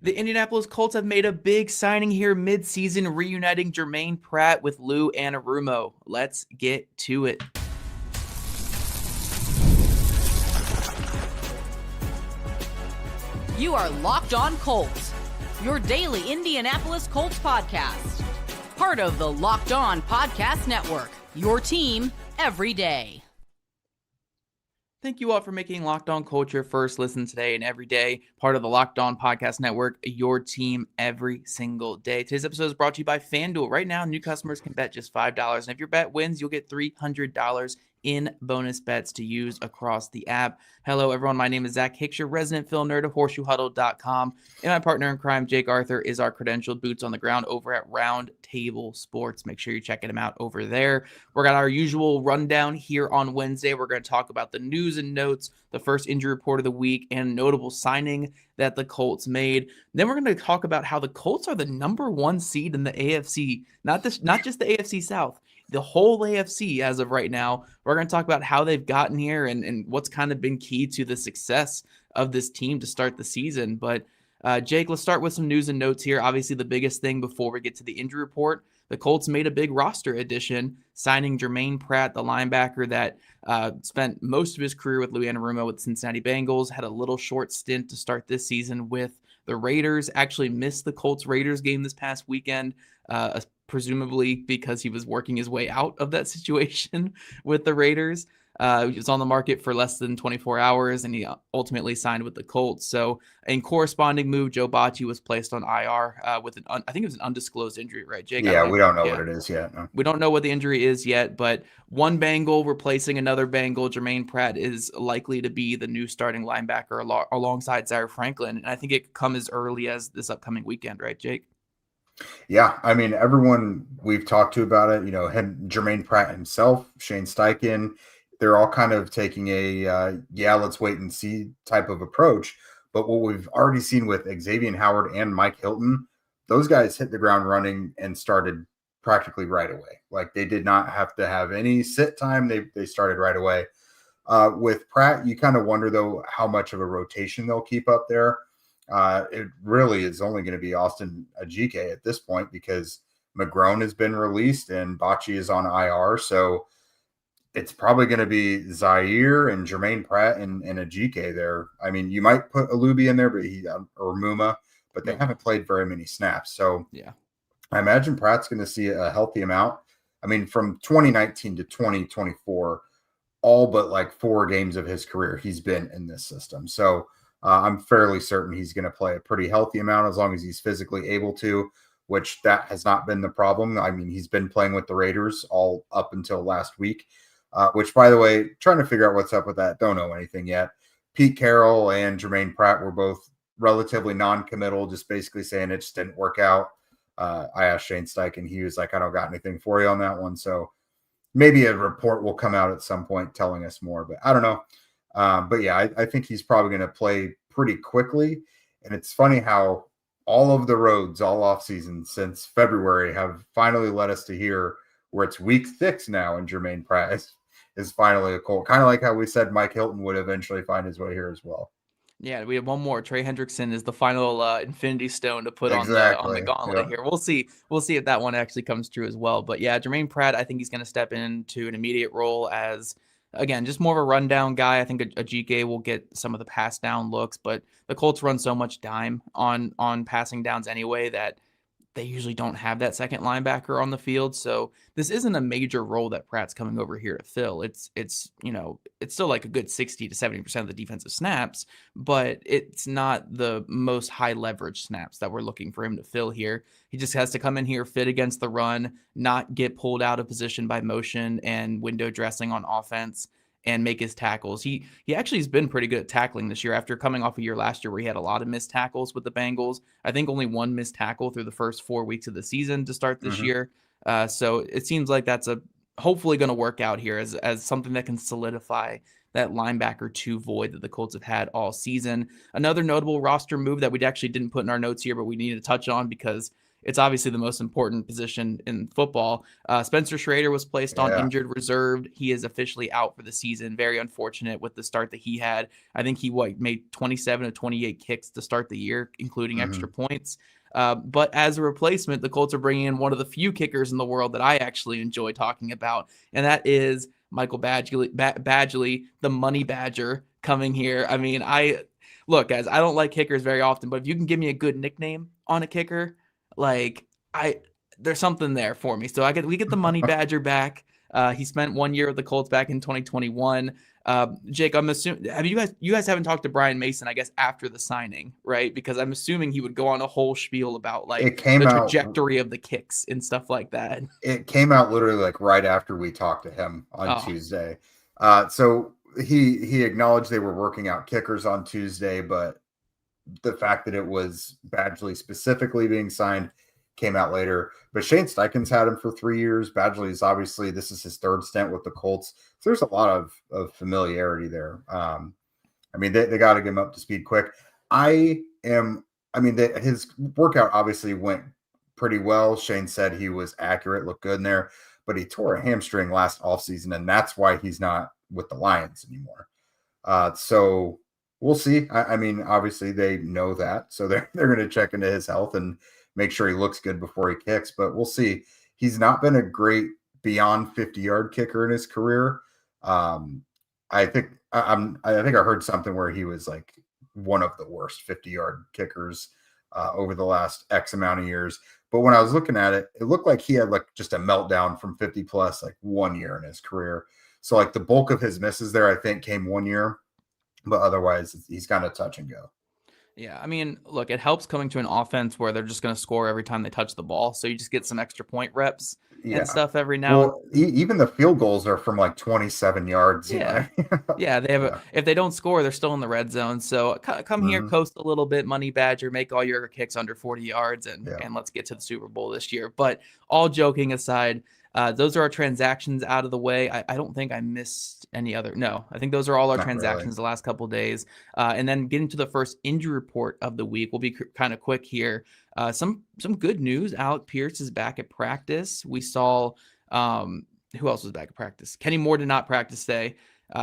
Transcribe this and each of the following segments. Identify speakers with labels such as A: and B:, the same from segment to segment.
A: The Indianapolis Colts have made a big signing here mid-season, reuniting Germaine Pratt with Lou Anarumo. Let's get to it.
B: You are Locked On Colts, your daily Indianapolis Colts podcast. Part of the Locked On Podcast Network, your team every day.
A: Thank you all for making Locked On Colts your first listen today and every day. Part of the Locked On Podcast Network, your team every single day. Today's episode is brought to you by FanDuel. Right now, new customers can bet just $5. And if your bet wins, you'll get $300 in bonus bets to use across the app. Hello, everyone. My name is Zach Hicks, your resident Phil nerd of HorseshoeHuddle.com. And my partner in crime, Jake Arthur, is our credentialed boots on the ground over at Round Table Sports. Make sure you're checking him out over there. We're got our usual rundown here on Wednesday. We're going to talk about the news and notes, the first injury report of the week, and notable signing that the Colts made. Then we're going to talk about how the Colts are the number one seed in the AFC, not just the AFC South, the whole AFC as of right now. We're going to talk about how they've gotten here and what's kind of been key to the success of this team to start the season. But Jake, let's start with some news and notes here. Obviously, the biggest thing before we get to the injury report, the Colts made a big roster addition, signing Germaine Pratt, the linebacker that spent most of his career with Lou Anarumo with the Cincinnati Bengals, had a little short stint to start this season with the Raiders, actually missed the Colts-Raiders game this past weekend, presumably because he was working his way out of that situation with the Raiders. He was on the market for less than 24 hours, and he ultimately signed with the Colts. So in corresponding move, Joe Bacci was placed on IR with I think it was an undisclosed injury, right, Jake?
C: Yeah, we don't know what it is yet. No.
A: We don't know what the injury is yet, but one Bengal replacing another Bengal, Germaine Pratt, is likely to be the new starting linebacker alongside Zaire Franklin. And I think it could come as early as this upcoming weekend, right, Jake?
C: Yeah, I mean, everyone we've talked to about it, Germaine Pratt himself, Shane Steichen, they're all kind of taking a, let's wait and see type of approach. But what we've already seen with Xavier Howard and Mike Hilton, those guys hit the ground running and started practically right away. Like, they did not have to have any sit time. They started right away. With Pratt, you kind of wonder, though, how much of a rotation they'll keep up there. It really is only going to be Austin Ajike at this point because McGrone has been released and Bacci is on IR. So it's probably going to be Zaire and Germaine Pratt and Ajike there. I mean, you might put Alubi in there, but or Muma, but they haven't played very many snaps. So yeah, I imagine Pratt's going to see a healthy amount. I mean, from 2019 to 2024, all but like 4 games of his career, he's been in this system. So I'm fairly certain he's going to play a pretty healthy amount as long as he's physically able to, which that has not been the problem. I mean, he's been playing with the Raiders all up until last week, which, by the way, trying to figure out what's up with that. Don't know anything yet. Pete Carroll and Germaine Pratt were both relatively non-committal, just basically saying it just didn't work out. I asked Shane Steichen. He was like, I don't got anything for you on that one. So maybe a report will come out at some point telling us more, but I don't know. But yeah, I think he's probably going to play pretty quickly. And it's funny how all of the roads all offseason since February have finally led us to hear where it's week 6 now and Germaine Pratt is finally a Colt. Kind of like how we said Mike Hilton would eventually find his way here as well.
A: Yeah, we have one more. Trey Hendrickson is the final Infinity Stone to put on the gauntlet here. We'll see if that one actually comes true as well. But yeah, Germaine Pratt, I think he's going to step into an immediate role as, again, just more of a rundown guy. I think Ajike will get some of the pass down looks, but the Colts run so much dime on passing downs anyway that they usually don't have that second linebacker on the field. So this isn't a major role that Pratt's coming over here to fill. It's still like a good 60 to 70% of the defensive snaps, but it's not the most high leverage snaps that we're looking for him to fill here. He just has to come in here, fit against the run, not get pulled out of position by motion and window dressing on offense, and make his tackles. He actually has been pretty good at tackling this year after coming off a year last year where he had a lot of missed tackles with the Bengals. I think only 1 missed tackle through the first 4 weeks of the season to start this year. So it seems like that's hopefully going to work out here as something that can solidify that linebacker 2 void that the Colts have had all season. Another notable roster move that we actually didn't put in our notes here, but we need to touch on because it's obviously the most important position in football. Spencer Schrader was placed on injured reserve. He is officially out for the season. Very unfortunate with the start that he had. I think he made 27 of 28 kicks to start the year, including extra points. But as a replacement, the Colts are bringing in one of the few kickers in the world that I actually enjoy talking about, and that is Michael Badgley, the Money Badger, coming here. I mean, look, guys, I don't like kickers very often, but if you can give me a good nickname on a kicker, there's something there for me. So we get the Money Badger back. He spent 1 year with the Colts back in 2021. Jake, I'm assuming you guys haven't talked to Brian Mason, I guess, after the signing, right? Because I'm assuming he would go on a whole spiel about the trajectory of the kicks and stuff like that.
C: It came out literally right after we talked to him on Tuesday. So he acknowledged they were working out kickers on Tuesday, but the fact that it was Badgley specifically being signed came out later. But Shane Steichen's had him for 3 years. Badgley is obviously, this is his third stint with the Colts. So there's a lot of familiarity there. They got to get him up to speed quick. His workout obviously went pretty well. Shane said he was accurate, looked good in there, but he tore a hamstring last offseason, and that's why he's not with the Lions anymore. So we'll see. Obviously they know that, so they're going to check into his health and make sure he looks good before he kicks, but we'll see. He's not been a great beyond 50-yard kicker in his career. I think I heard something where he was one of the worst 50-yard kickers over the last X amount of years. But when I was looking at it, it looked like he had just a meltdown from 50 plus 1 year in his career. So the bulk of his misses there, I think, came 1 year, but otherwise he's kind of touch and go.
A: Yeah, look, it helps coming to an offense where they're just going to score every time they touch the ball. So you just get some extra point reps and stuff every now.
C: Well, even the field goals are from 27 yards.
A: Yeah, yeah. They have if they don't score, they're still in the red zone. So come here, coast a little bit, Money Badger, make all your kicks under 40 yards, and let's get to the Super Bowl this year. But all joking aside, those are our transactions out of the way. I don't think I missed any other. No, I think those are all our transactions the last couple of days. And then getting to the first injury report of the week, we'll be kind of quick here. Some good news. Alec Pierce is back at practice. We saw who else was back at practice? Kenny Moore did not practice today.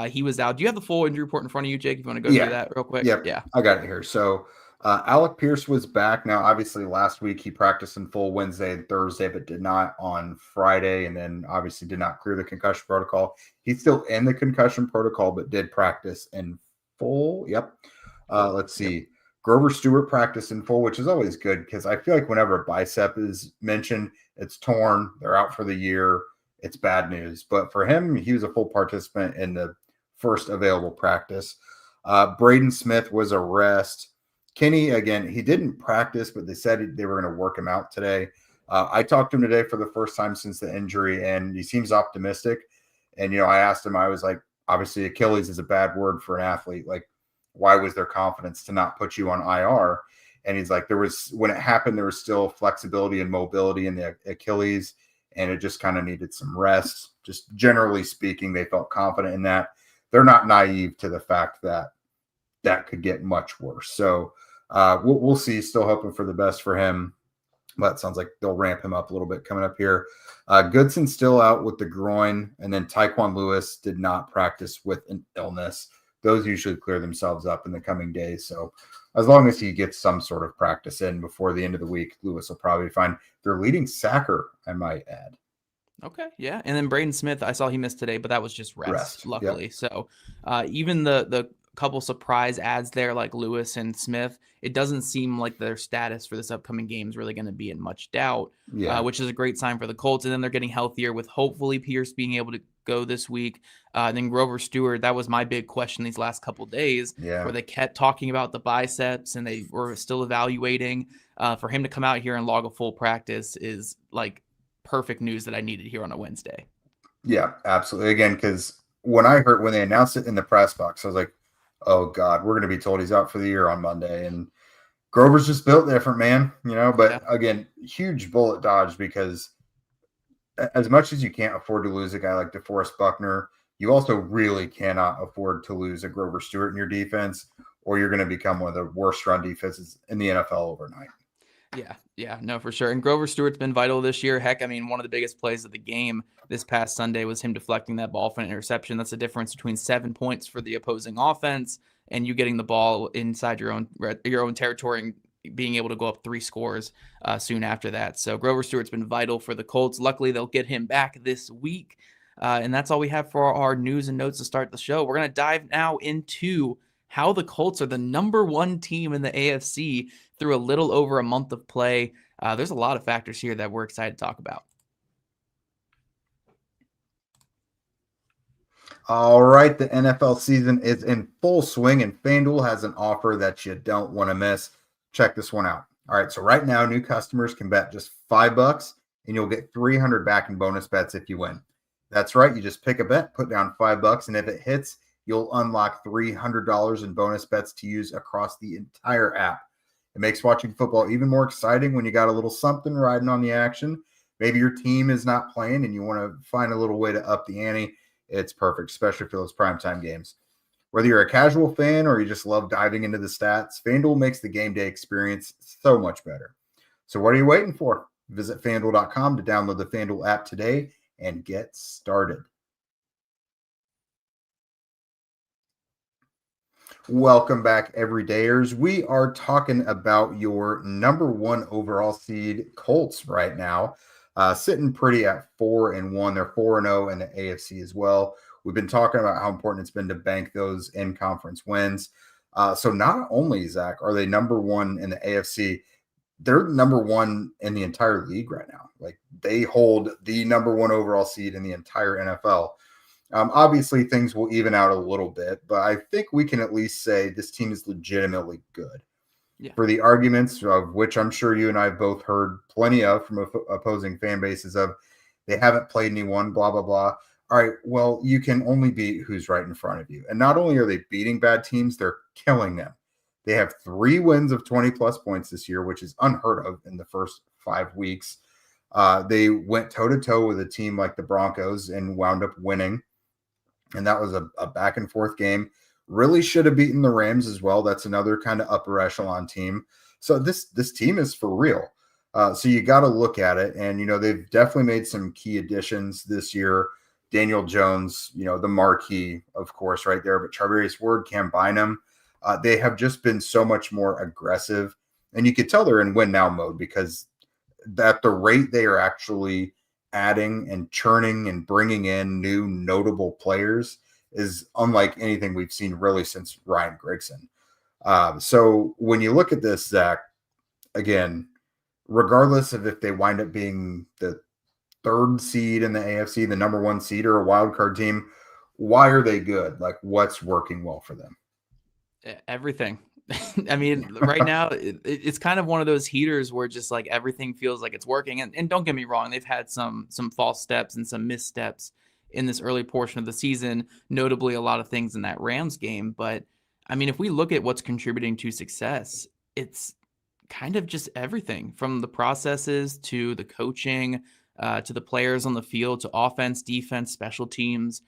A: He was out. Do you have the full injury report in front of you, Jake? If you want to go through that real quick?
C: Yep. Yeah, I got it here. So Alec Pierce was back. Now, obviously, last week he practiced in full Wednesday and Thursday, but did not on Friday, and then obviously did not clear the concussion protocol. He's still in the concussion protocol, but did practice in full. Yep. Let's see. Grover Stewart practiced in full, which is always good because I feel like whenever a bicep is mentioned, it's torn. They're out for the year. It's bad news. But for him, he was a full participant in the first available practice. Braden Smith was a rest. Kenny, again, he didn't practice, but they said they were going to work him out today. I talked to him today for the first time since the injury, and he seems optimistic. And, I asked him, I was like, obviously Achilles is a bad word for an athlete. Why was there confidence to not put you on IR? And he's like, when it happened, there was still flexibility and mobility in the Achilles, and it just kind of needed some rest. Just generally speaking, they felt confident in that. They're not naive to the fact that that could get much worse. So we'll see. Still hoping for the best for him, but it sounds like they'll ramp him up a little bit coming up here. Goodson's still out with the groin, and then Tyquan Lewis did not practice with an illness. Those usually clear themselves up in the coming days. So as long as he gets some sort of practice in before the end of the week, Lewis will probably be fine. Their leading sacker, I might add.
A: Okay, yeah. And then Braden Smith, I saw he missed today, but that was just rest. Luckily. Yep. So even the couple surprise ads there like Lewis and Smith, it doesn't seem like their status for this upcoming game is really going to be in much doubt, which is a great sign for the Colts. And then they're getting healthier with hopefully Pierce being able to go this week. And then Grover Stewart, that was my big question these last couple of days, where they kept talking about the biceps and they were still evaluating. For him to come out here and log a full practice is perfect news that I needed here on a Wednesday.
C: Yeah, absolutely. Again, because when they announced it in the press box, I was like, oh God, we're going to be told he's out for the year on Monday. And Grover's just built different, man, but again, huge bullet dodge, because as much as you can't afford to lose a guy like DeForest Buckner, you also really cannot afford to lose a Grover Stewart in your defense, or you're going to become one of the worst run defenses in the NFL overnight.
A: Yeah, no, for sure. And Grover Stewart's been vital this year. Heck, I mean, one of the biggest plays of the game this past Sunday was him deflecting that ball for an interception. That's the difference between 7 points for the opposing offense and you getting the ball inside your own territory and being able to go up 3 scores soon after that. So Grover Stewart's been vital for the Colts. Luckily, they'll get him back this week. And that's all we have for our news and notes to start the show. We're going to dive now into how the Colts are the #1 team in the AFC through a little over a month of play. There's a lot of factors here that we're excited to talk about.
C: All right, the NFL season is in full swing, and FanDuel has an offer that you don't want to miss. Check this one out. All right, so right now, new customers can bet just $5, and you'll get $300 back in bonus bets if you win. That's right, you just pick a bet, put down $5, and if it hits, you'll unlock $300 in bonus bets to use across the entire app. It makes watching football even more exciting when you got a little something riding on the action. Maybe your team is not playing and you want to find a little way to up the ante. It's perfect, especially for those primetime games. Whether you're a casual fan or you just love diving into the stats, FanDuel makes the game day experience so much better. So what are you waiting for? Visit FanDuel.com to download the FanDuel app today and get started. Welcome back, everydayers. We are talking about your #1 overall seed Colts right now, sitting pretty at 4-1. They're 4-0 in the AFC as well. We've been talking about how important it's been to bank those in-conference wins. So not only, Zach, are they #1 in the AFC, they're #1 in the entire league right now. Like, they hold the #1 overall seed in the entire NFL. Obviously, things will even out a little bit, but I think we can at least say this team is legitimately good.
A: Yeah.
C: For the arguments of which I'm sure you and I have both heard plenty of from opposing fan bases of they haven't played anyone, blah, blah, blah. All right, well, you can only beat who's right in front of you. And not only are they beating bad teams, they're killing them. They have 3 wins of 20-plus points this year, which is unheard of in the first 5 weeks. They went toe-to-toe with a team like the Broncos and wound up winning. And that was a back-and-forth game. Really should have beaten the Rams as well. That's another kind of upper echelon team. So this team is for real. So you got to look at it. And, they've definitely made some key additions this year. Daniel Jones, the marquee, of course, right there. But Charvarius Ward, Cam Bynum, they have just been so much more aggressive. And you could tell they're in win-now mode because at the rate they are actually adding and churning and bringing in new notable players is unlike anything we've seen really since Ryan Grigson. So when you look at this, Zach, again, regardless of if they wind up being the 3rd seed in the AFC, the #1 seed, or a wild card team, why are they good? Like, what's working well for them?
A: Everything. I mean, right now, it's kind of one of those heaters where just like everything feels like it's working. And don't get me wrong, they've had some false steps and some missteps in this early portion of the season, notably a lot of things in that Rams game. But I mean, if we look at what's contributing to success, it's kind of just everything from the processes to the coaching, to the players on the field, to offense, defense, special teams.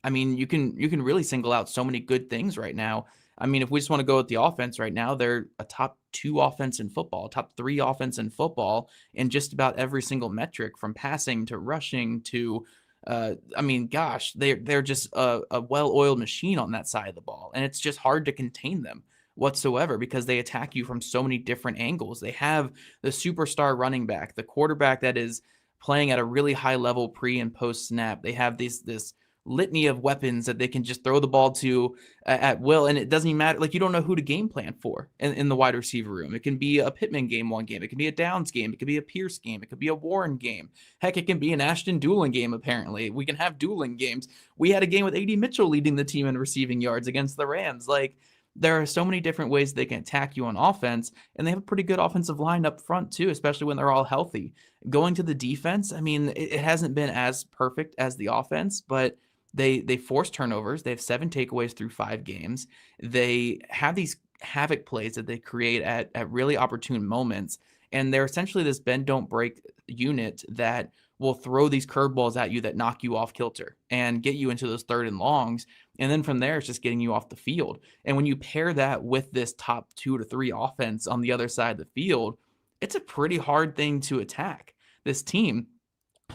A: I mean, you can really single out so many good things right now. I mean, if we just want to go with the offense right now, they're a top 2 offense in football, top 3 offense in football in just about every single metric, from passing to rushing to, I mean, gosh, they're just a well-oiled machine on that side of the ball. And it's just hard to contain them whatsoever because they attack you from so many different angles. They have the superstar running back, the quarterback that is playing at a really high level pre and post snap. They have this litany of weapons that they can just throw the ball to at will. And it doesn't even matter. Like, you don't know who to game plan for in the wide receiver room. It can be a Pittman game one game. It can be a Downs game. It could be a Pierce game. It could be a Warren game. Heck, it can be an Ashton Dulin game, apparently. We can have dueling games. We had a game with A.D. Mitchell leading the team in receiving yards against the Rams. Like, there are so many different ways they can attack you on offense, and they have a pretty good offensive line up front too, especially when they're all healthy. Going to the defense, I mean, it hasn't been as perfect as the offense, but they force turnovers. They have 7 takeaways through 5 games. They have these havoc plays that they create at really opportune moments, and they're essentially this bend don't break unit that will throw these curveballs at you that knock you off kilter and get you into those 3rd and longs. And then from there, it's just getting you off the field. And when you pair that with this top 2 to 3 offense on the other side of the field, it's a pretty hard thing to attack this team.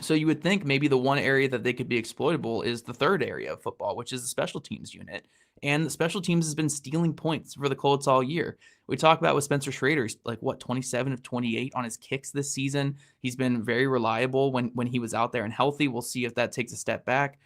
A: So you would think maybe the one area that they could be exploitable is the third area of football, which is the special teams unit. And the special teams has been stealing points for the Colts all year. We talk about with Spencer Schrader, like 27 of 28 on his kicks this season. He's been very reliable when he was out there and healthy. We'll see if that takes a step back.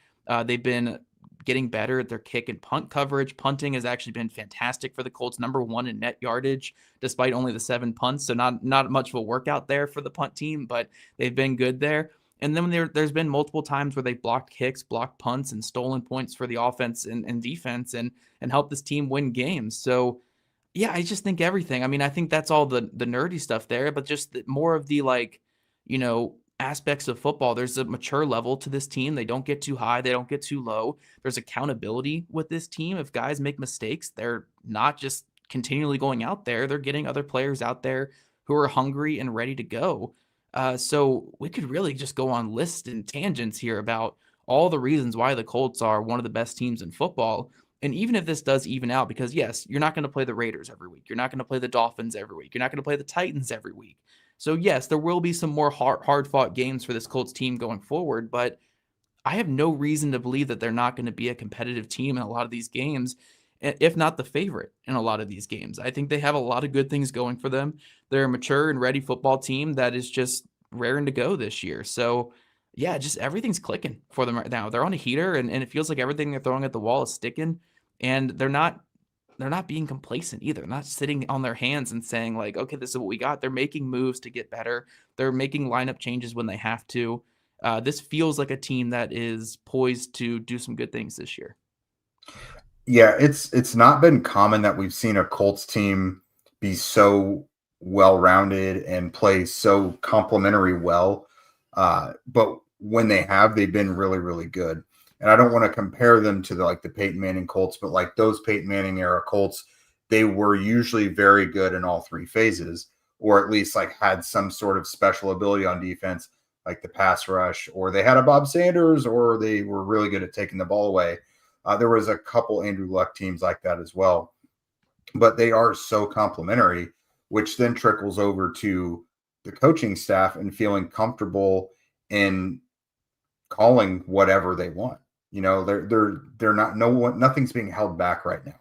A: They've been getting better at their kick and punt coverage. Punting has actually been fantastic for the Colts, number 1 in net yardage, despite only the 7 punts. So not much of a workout there for the punt team, but they've been good there. And then there's been multiple times where they blocked kicks, blocked punts, and stolen points for the offense and defense and helped this team win games. So, yeah, I just think everything. I mean, I think that's all the nerdy stuff there, but just more of the, like, aspects of football. There's a mature level to this team. They don't get too high. They don't get too low. There's accountability with this team. If guys make mistakes, they're not just continually going out there. They're getting other players out there who are hungry and ready to go. So we could really just go on lists and tangents here about all the reasons why the Colts are one of the best teams in football. And even if this does even out, because yes, you're not going to play the Raiders every week. You're not going to play the Dolphins every week. You're not going to play the Titans every week. So yes, there will be some more hard fought games for this Colts team going forward, but I have no reason to believe that they're not going to be a competitive team in a lot of these games, if not the favorite in a lot of these games. I think they have a lot of good things going for them. They're a mature and ready football team that is just raring to go this year. So, yeah, just everything's clicking for them right now. They're on a heater, and it feels like everything they're throwing at the wall is sticking, and they're not being complacent either. They're not sitting on their hands and saying, like, okay, this is what we got. They're making moves to get better. They're making lineup changes when they have to. This feels like a team that is poised to do some good things this year.
C: Yeah, it's not been common that we've seen a Colts team be so well-rounded and play so complementary well. But when they have, they've been really, really good. And I don't want to compare them to the Peyton Manning Colts, but like those Peyton Manning era Colts, they were usually very good in all three phases, or at least like had some sort of special ability on defense, like the pass rush, or they had a Bob Sanders, or they were really good at taking the ball away. There was a couple Andrew Luck teams like that as well, but they are so complimentary, which then trickles over to the coaching staff and feeling comfortable in calling whatever they want. They're not, nothing's being held back right now.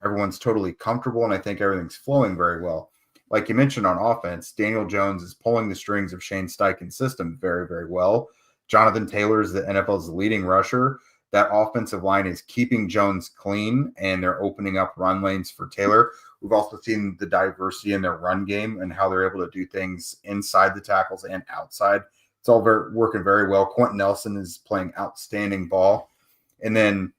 C: Everyone's totally comfortable, and I think everything's flowing very well. Like you mentioned on offense, Daniel Jones is pulling the strings of Shane Steichen's system very, very well. Jonathan Taylor is the NFL's leading rusher. That offensive line is keeping Jones clean, and they're opening up run lanes for Taylor. We've also seen the diversity in their run game and how they're able to do things inside the tackles and outside. It's all working very well. Quentin Nelson is playing outstanding ball. And then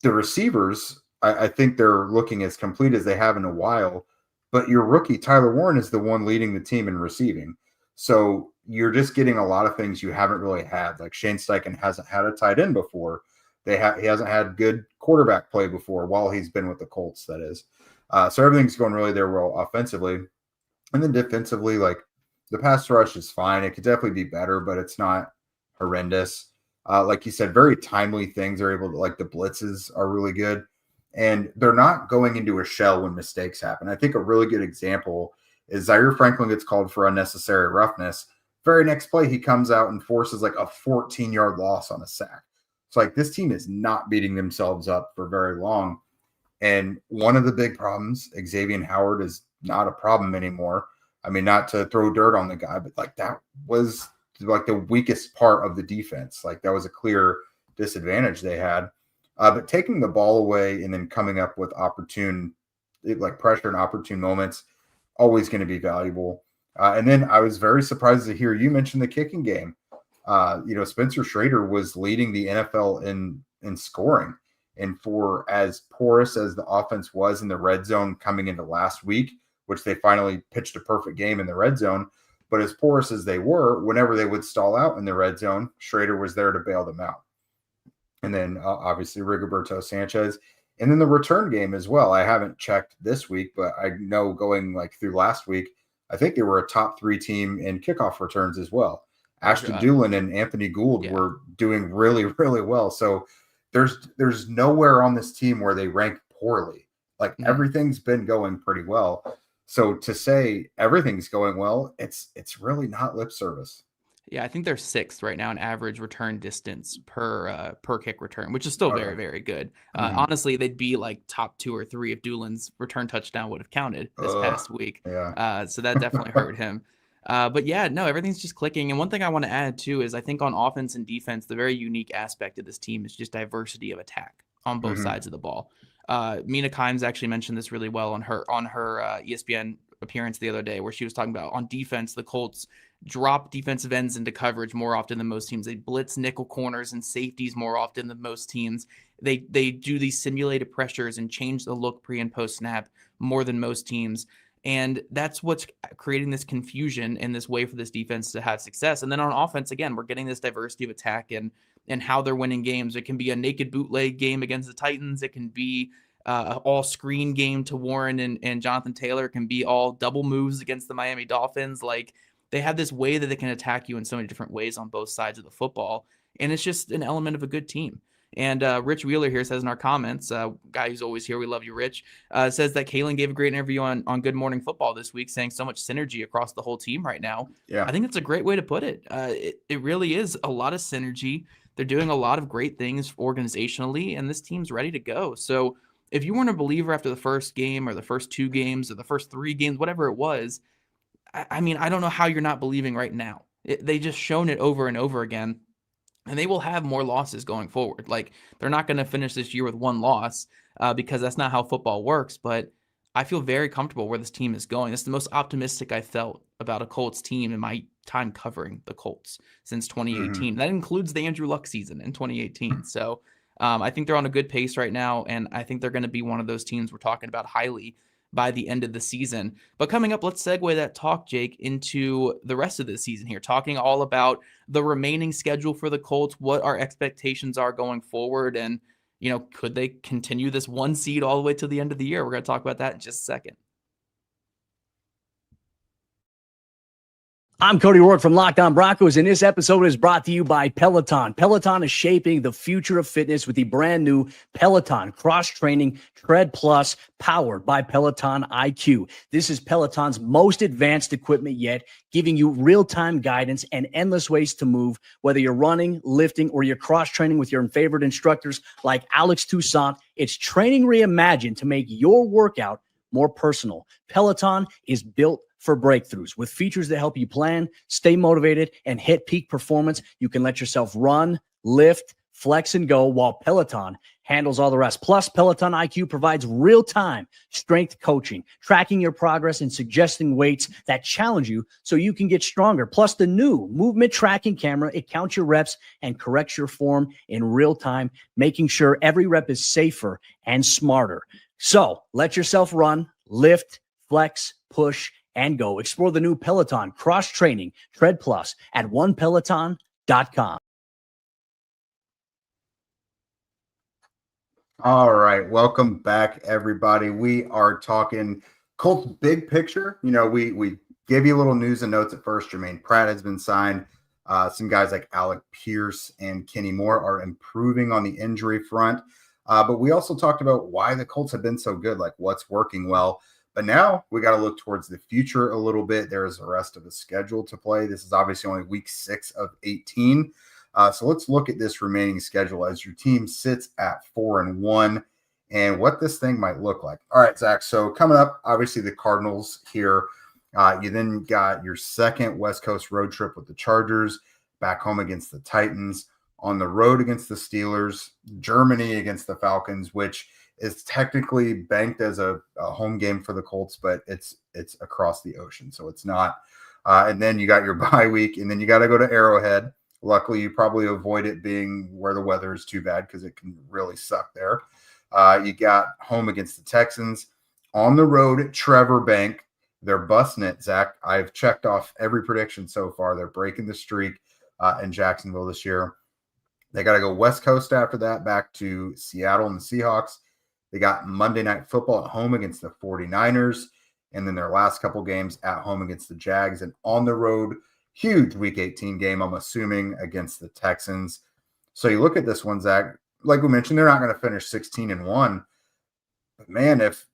C: the receivers, I think they're looking as complete as they have in a while. But your rookie, Tyler Warren, is the one leading the team in receiving. So you're just getting a lot of things you haven't really had. Like Shane Steichen hasn't had a tight end before. He hasn't had good quarterback play before while he's been with the Colts, that is. So everything's going really there well offensively. And then defensively, like the pass rush is fine. It could definitely be better, but it's not horrendous. Like you said, very timely things are able to, like the blitzes are really good. And they're not going into a shell when mistakes happen. I think a really good example is Zaire Franklin gets called for unnecessary roughness. Very next play, he comes out and forces like a 14-yard loss on a sack. It's like this team is not beating themselves up for very long. And one of the big problems, Xavier Howard is not a problem anymore. I mean, not to throw dirt on the guy, but like that was like the weakest part of the defense. Like that was a clear disadvantage they had. But taking the ball away and then coming up with opportune, like pressure and opportune moments, always going to be valuable. And then I was very surprised to hear you mention the kicking game. Spencer Schrader was leading the NFL in scoring. And for as porous as the offense was in the red zone coming into last week, which they finally pitched a perfect game in the red zone, but as porous as they were, whenever they would stall out in the red zone, Schrader was there to bail them out. And then obviously Rigoberto Sanchez. And then the return game as well. I haven't checked this week, but I know going like through last week, I think they were a top 3 team in kickoff returns as well. Ashton Doolin and Anthony Gould were doing really, really well. So there's nowhere on this team where they rank poorly. Like everything's been going pretty well. So to say everything's going well, it's really not lip service.
A: Yeah, I think they're sixth right now in average return distance per kick return, which is still very,
C: Okay.
A: very good.
C: Mm-hmm.
A: Honestly, they'd be like top 2 or 3 if Doolin's return touchdown would have counted this past week.
C: Yeah.
A: So that definitely hurt him. But yeah, no, everything's just clicking. And one thing I want to add too is I think on offense and defense, the very unique aspect of this team is just diversity of attack on both
C: Mm-hmm.
A: sides of the ball. Mina Kimes actually mentioned this really well on her ESPN appearance the other day, where she was talking about on defense, the Colts drop defensive ends into coverage more often than most teams. They blitz nickel corners and safeties more often than most teams. They do these simulated pressures and change the look pre and post snap more than most teams. And that's what's creating this confusion and this way for this defense to have success. And then on offense, again, we're getting this diversity of attack and how they're winning games. It can be a naked bootleg game against the Titans. It can be all screen game to Warren and Jonathan Taylor. It can be all double moves against the Miami Dolphins. Like, they have this way that they can attack you in so many different ways on both sides of the football. And it's just an element of a good team. And Rich Wheeler here says in our comments, guy who's always here, we love you, Rich, says that Kalen gave a great interview on Good Morning Football this week, saying so much synergy across the whole team right now.
C: Yeah.
A: I think it's a great way to put it. It really is a lot of synergy. They're doing a lot of great things organizationally, and this team's ready to go. So if you weren't a believer after the first game or the first 2 games or the first 3 games, whatever it was, I mean, I don't know how you're not believing right now. They just shown it over and over again, and they will have more losses going forward. Like, they're not going to finish this year with 1 loss because that's not how football works. But I feel very comfortable where this team is going. It's the most optimistic I felt about a Colts team in my time covering the Colts since 2018.
C: Mm-hmm.
A: That includes the Andrew Luck season in 2018. So I think they're on a good pace right now, and I think they're going to be one of those teams we're talking about highly by the end of the season. But coming up, let's segue that talk, Jake, into the rest of the season here, talking all about the remaining schedule for the Colts, what our expectations are going forward, and, you know, could they continue this 1 seed all the way to the end of the year? We're going to talk about that in just a second.
D: I'm Cody Rourke from Locked On Broncos, and this episode is brought to you by Peloton. Peloton is shaping the future of fitness with the brand new Peloton Cross-Training Tread Plus, powered by Peloton IQ. This is Peloton's most advanced equipment yet, giving you real-time guidance and endless ways to move, whether you're running, lifting, or you're cross-training with your favorite instructors like Alex Toussaint. It's training reimagined to make your workout more personal. Peloton is built for breakthroughs with features that help you plan, stay motivated, and hit peak performance. You can let yourself run, lift, flex, and go while Peloton handles all the rest. Plus, Peloton IQ provides real-time strength coaching, tracking your progress and suggesting weights that challenge you so you can get stronger. Plus, the new movement tracking camera, it counts your reps and corrects your form in real time, making sure every rep is safer and smarter. So let yourself run, lift, flex, push, and go. Explore the new Peloton Cross-Training Tread Plus at onepeloton.com.
C: All right. Welcome back, everybody. We are talking Colts big picture. You know, we gave you a little news and notes at first. Germaine Pratt has been signed. Some guys like Alec Pierce and Kenny Moore are improving on the injury front. But we also talked about why the Colts have been so good, like what's working well. But now we got to look towards the future a little bit. There is the rest of the schedule to play. This is obviously only week 6 of 18. So let's look at this remaining schedule as your team sits at 4-1 and what this thing might look like. All right, Zach. So coming up, obviously the Cardinals here. You then got your second West Coast road trip with the Chargers, back home against the Titans, on the road against the Steelers, Germany against the Falcons, which is technically banked as a home game for the Colts, but it's across the ocean, so it's not. And then you got your bye week, and then you got to go to Arrowhead. Luckily, you probably avoid it being where the weather is too bad because it can really suck there. You got home against the Texans, on the road at Trevor Bank. They're busting it, Zach. I've checked off every prediction so far. They're breaking the streak in Jacksonville this year. They got to go West Coast after that, back to Seattle and the Seahawks. They got Monday Night Football at home against the 49ers, and then their last couple games at home against the Jags, and on the road, huge Week 18 game, I'm assuming, against the Texans. So you look at this one, Zach, like we mentioned, they're not going to finish 16-1, but man, if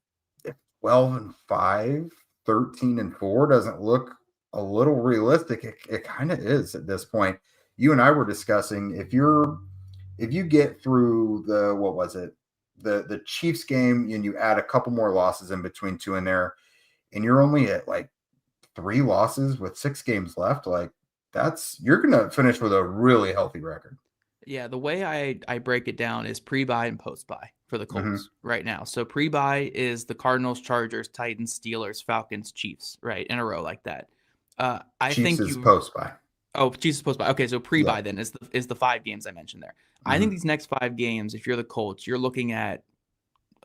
C: 12-5 13-4 doesn't look a little realistic. It kind of is at this point. You and I were discussing if you get through the Chiefs game and you add a couple more losses in between two in there, and you're only at like 3 losses with 6 games left, like you're gonna finish with a really healthy record.
A: Yeah, the way I break it down is pre-bye and post-bye for the Colts right now. So pre-bye is the Cardinals, Chargers, Titans, Steelers, Falcons, Chiefs, right, in a row like that. I
C: Chiefs
A: think
C: is post-bye.
A: Oh, Chiefs is post-bye. Okay, so pre-bye then is the 5 games I mentioned there. I think these next 5 games, if you're the Colts, you're looking at,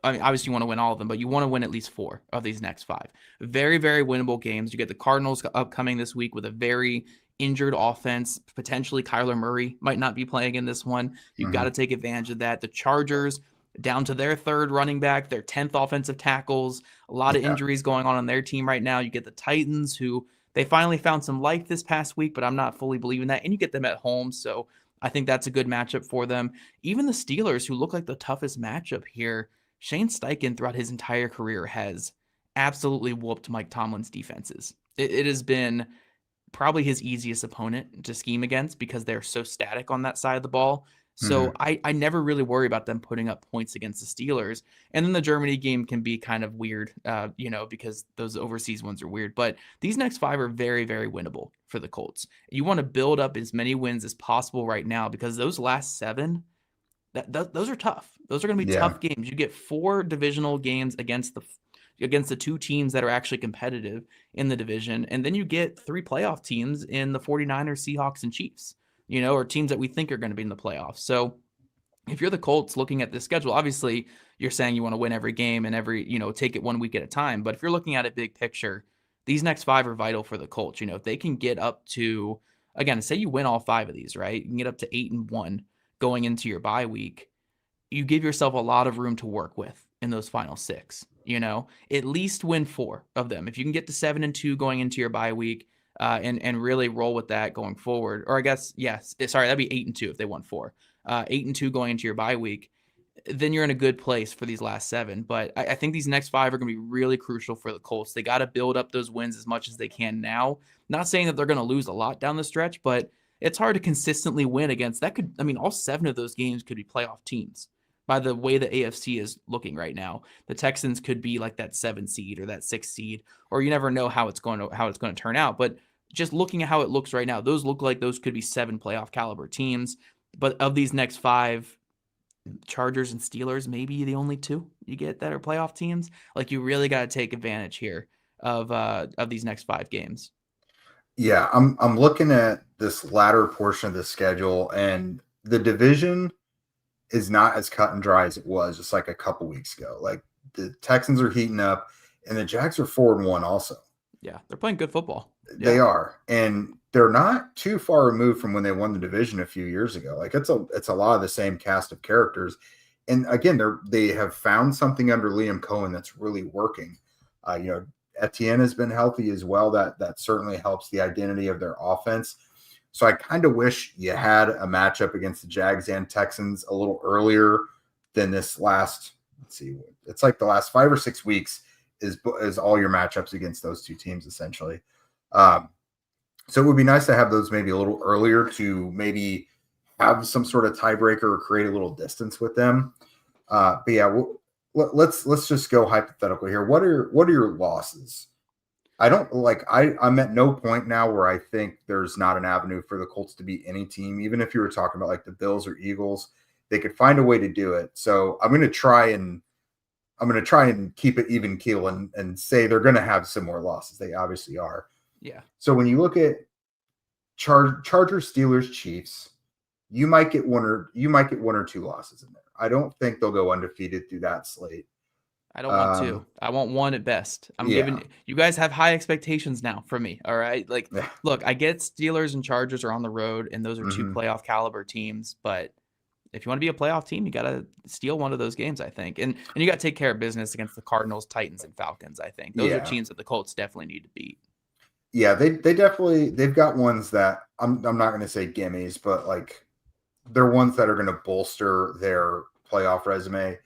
A: I mean, obviously you want to win all of them, but you want to win at least 4 of these next 5. Very, very winnable games. You get the Cardinals upcoming this week with a very injured offense. Potentially Kyler Murray might not be playing in this one. You've got to take advantage of that. The Chargers down to their 3rd running back, their 10th offensive tackles, a lot of injuries going on their team right now. You get the Titans, who they finally found some life this past week, but I'm not fully believing that. And you get them at home, so I think that's a good matchup for them. Even the Steelers, who look like the toughest matchup here, Shane Steichen throughout his entire career has absolutely whooped Mike Tomlin's defenses. It has been probably his easiest opponent to scheme against because they're so static on that side of the ball. So I never really worry about them putting up points against the Steelers. And then the Germany game can be kind of weird, because those overseas ones are weird. But these next 5 are very, very winnable for the Colts. You want to build up as many wins as possible right now because those last 7, those are tough. Those are going to be tough games. You get 4 divisional games against the 2 teams that are actually competitive in the division. And then you get 3 playoff teams in the 49ers, Seahawks, and Chiefs, or teams that we think are going to be in the playoffs. So if you're the Colts looking at this schedule, obviously you're saying you want to win every game and take it 1 week at a time. But if you're looking at it big picture, these next 5 are vital for the Colts. If they can get up to, again, say you win all 5 of these, right? You can get up to 8-1 going into your bye week. You give yourself a lot of room to work with in those final 6, at least win 4 of them. If you can get to 7-2 going into your bye week, and really roll with that going forward. Or I guess, that'd be 8-2 if they won 4. 8-2 going into your bye week, then you're in a good place for these last 7. But I think these next 5 are going to be really crucial for the Colts. They got to build up those wins as much as they can now. Not saying that they're going to lose a lot down the stretch, but it's hard to consistently win against that. All 7 of those games could be playoff teams. By the way the AFC is looking right now, the Texans could be like that 7 seed or that 6 seed, or you never know how it's going to turn out. But just looking at how it looks right now, those look like those could be 7 playoff caliber teams. But of these next 5, Chargers and Steelers, maybe the only 2 you get that are playoff teams. Like, you really got to take advantage here of these next 5 games.
C: Yeah, I'm looking at this latter portion of the schedule, and the division is not as cut and dry as it was just like a couple weeks ago. Like, the Texans are heating up, and the Jags are 4-1 also.
A: Yeah, they're playing good football.
C: They are, and they're not too far removed from when they won the division a few years ago. Like, it's a lot of the same cast of characters, and again, they have found something under Liam Cohen that's really working. Etienne has been healthy as well. That certainly helps the identity of their offense. So I kind of wish you had a matchup against the Jags and Texans a little earlier than this last. Let's see, it's like the last 5 or 6 weeks is all your matchups against those 2 teams essentially. So it would be nice to have those maybe a little earlier to maybe have some sort of tiebreaker or create a little distance with them. But yeah, let's just go hypothetical here. What are your losses? I'm at no point now where I think there's not an avenue for the Colts to beat any team. Even if you were talking about like the Bills or Eagles, they could find a way to do it. So I'm going to try and keep it even keel and say they're going to have some more losses. They obviously are.
A: Yeah.
C: So when you look at Chargers, Steelers, Chiefs, you might get 1 or 2 losses in there. I don't think they'll go undefeated through that slate.
A: I don't want 2. I want 1 at best. Giving you guys have high expectations now from me. All right. Like, look, I get Steelers and Chargers are on the road, and those are 2 playoff caliber teams. But if you want to be a playoff team, you got to steal one of those games, I think. And you got to take care of business against the Cardinals, Titans, and Falcons, I think. Those are teams that the Colts definitely need to beat.
C: Yeah, they've got ones that I'm not going to say gimmies, but like they're ones that are going to bolster their playoff resume.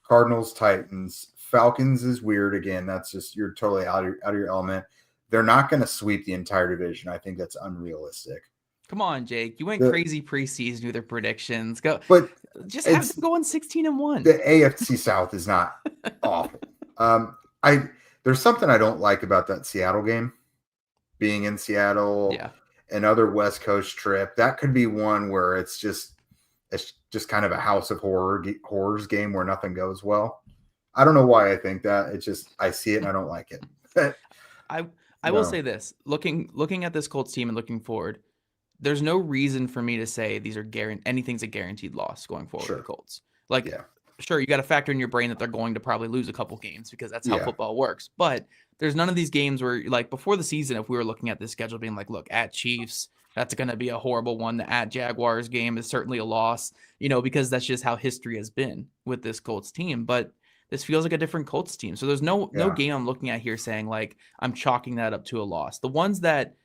C: Cardinals, Titans, Falcons is weird again. That's just you're totally out of your element. They're not going to sweep the entire division. I think that's unrealistic.
A: Come on, Jake. You went crazy preseason with your predictions. Go,
C: but
A: just have them going 16-1.
C: The AFC South is not awful. There's something I don't like about that Seattle game. Being in Seattle, another West Coast trip. That could be one where it's just kind of a house of horrors game where nothing goes well. I don't know why I think that. It's just I see it and I don't like it.
A: I will say this: looking at this Colts team and looking forward, there's no reason for me to say these are anything's a guaranteed loss going forward for the Colts. Sure, you got to factor in your brain that they're going to probably lose a couple games because that's how football works. But there's none of these games where, like, before the season, if we were looking at this schedule being like, look, at Chiefs, that's going to be a horrible one. The at Jaguars game is certainly a loss, because that's just how history has been with this Colts team. But this feels like a different Colts team. So there's no game I'm looking at here saying, like, I'm chalking that up to a loss. The ones that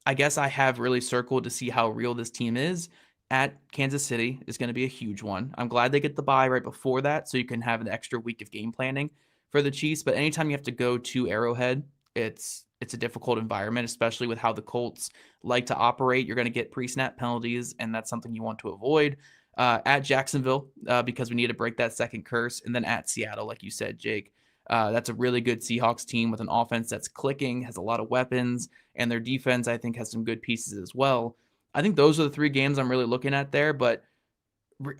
A: I guess I have really circled to see how real this team is at Kansas City is going to be a huge one. I'm glad they get the bye right before that so you can have an extra week of game planning for the Chiefs. But anytime you have to go to Arrowhead, it's a difficult environment, especially with how the Colts like to operate. You're going to get pre-snap penalties, and that's something you want to avoid. At Jacksonville, because we need to break that second curse, and then at Seattle, like you said, Jake. That's a really good Seahawks team with an offense that's clicking, has a lot of weapons, and their defense, I think, has some good pieces as well. I think those are the three games I'm really looking at there. But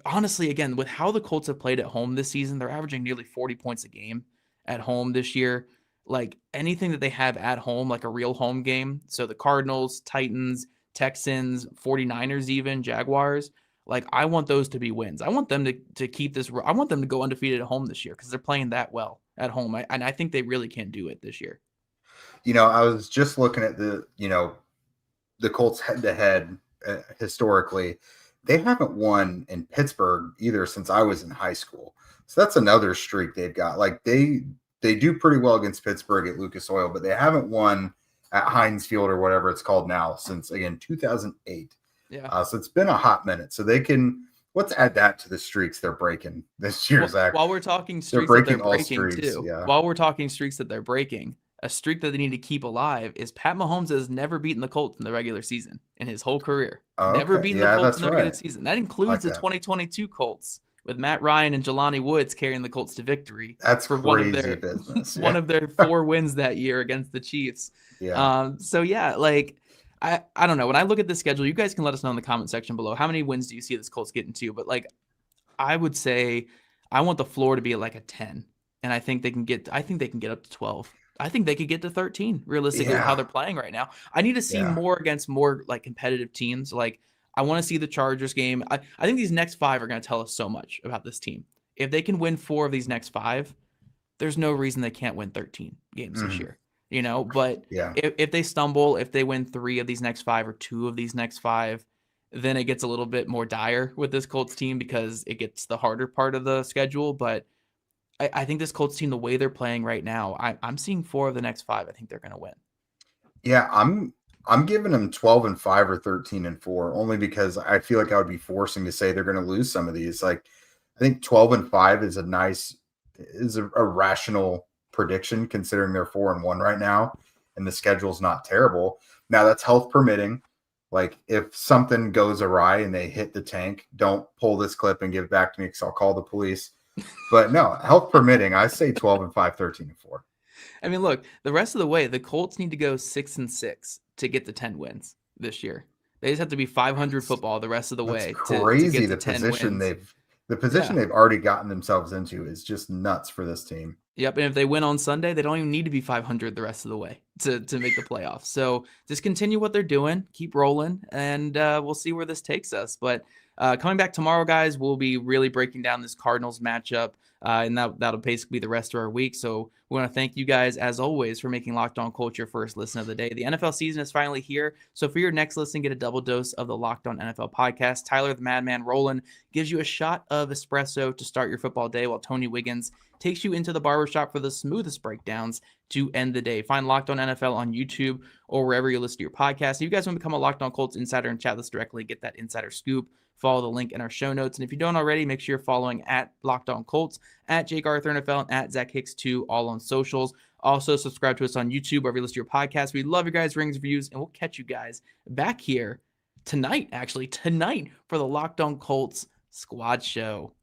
A: honestly, again, with how the Colts have played at home this season, they're averaging nearly 40 points a game at home this year. Like, anything that they have at home, like a real home game, so the Cardinals, Titans, Texans, 49ers even, Jaguars, like, I want those to be wins. I want them to keep this. I want them to go undefeated at home this year because they're playing that well at home. And I think they really can do it this year.
C: I was just looking at the Colts head-to-head historically. They haven't won in Pittsburgh either since I was in high school. So that's another streak they've got. Like, they do pretty well against Pittsburgh at Lucas Oil, but they haven't won at Heinz Field or whatever it's called now since, again, 2008.
A: Yeah.
C: So it's been a hot minute. So let's add that to the streaks they're breaking this year, Zach.
A: While we're talking streaks they're breaking too. Yeah. While we're talking streaks that they're breaking, a streak that they need to keep alive is Pat Mahomes has never beaten the Colts in the regular season in his whole career. Never beaten the Colts in the regular season. That includes the 2022 Colts with Matt Ryan and Jelani Woods carrying the Colts to victory.
C: That's for crazy business.
A: One of their 4 wins that year against the Chiefs.
C: Yeah.
A: I don't know. When I look at the schedule, you guys can let us know in the comment section below. How many wins do you see this Colts getting to? But, like, I would say I want the floor to be like a 10. And I think they can get up to 12. I think they could get to 13 realistically with how they're playing right now. I need to see more against more, like, competitive teams. Like, I want to see the Chargers game. I think these next 5 are going to tell us so much about this team. If they can win 4 of these next 5, there's no reason they can't win 13 games this year. But if they stumble, if they win 3 of these next 5 or 2 of these next 5, then it gets a little bit more dire with this Colts team because it gets the harder part of the schedule. But I think this Colts team, the way they're playing right now, I'm seeing 4 of the next 5. I think they're going to win.
C: Yeah, I'm giving them 12-5 or 13-4 only because I feel like I would be forcing to say they're going to lose some of these. Like, I think 12-5 is a rational prediction considering they're 4-1 right now and the schedule's not terrible. Now, that's health permitting. Like, if something goes awry and they hit the tank, don't pull this clip and give it back to me because I'll call the police. But no, health permitting, I say 12-5, 13-4.
A: I mean, look, the rest of the way, the Colts need to go 6-6 to get the 10 wins this year. They just have to be 500 football the rest of the way.
C: Crazy. The position they've already gotten themselves into is just nuts for this team.
A: Yep, and if they win on Sunday, they don't even need to be 500 the rest of the way to make the playoffs. So just continue what they're doing, keep rolling, and we'll see where this takes us. But coming back tomorrow, guys, we'll be really breaking down this Cardinals matchup, and that'll basically be the rest of our week. So we want to thank you guys, as always, for making Locked On Colts your first listen of the day. The NFL season is finally here, so for your next listen, get a double dose of the Locked On NFL podcast. Tyler the Madman Rowland gives you a shot of espresso to start your football day, while Tony Wiggins takes you into the barbershop for the smoothest breakdowns to end the day. Find Locked On NFL on YouTube or wherever you listen to your podcast. If you guys want to become a Locked On Colts insider and chat us directly, get that insider scoop follow the link in our show notes. And if you don't already, make sure you're following at Locked On Colts, at Jake Arthur NFL, and at Zach Hicks 2, all on socials. Also, subscribe to us on YouTube, wherever you listen to your podcast. We love your guys' rings, reviews, and we'll catch you guys back here tonight for the Locked On Colts Squad Show.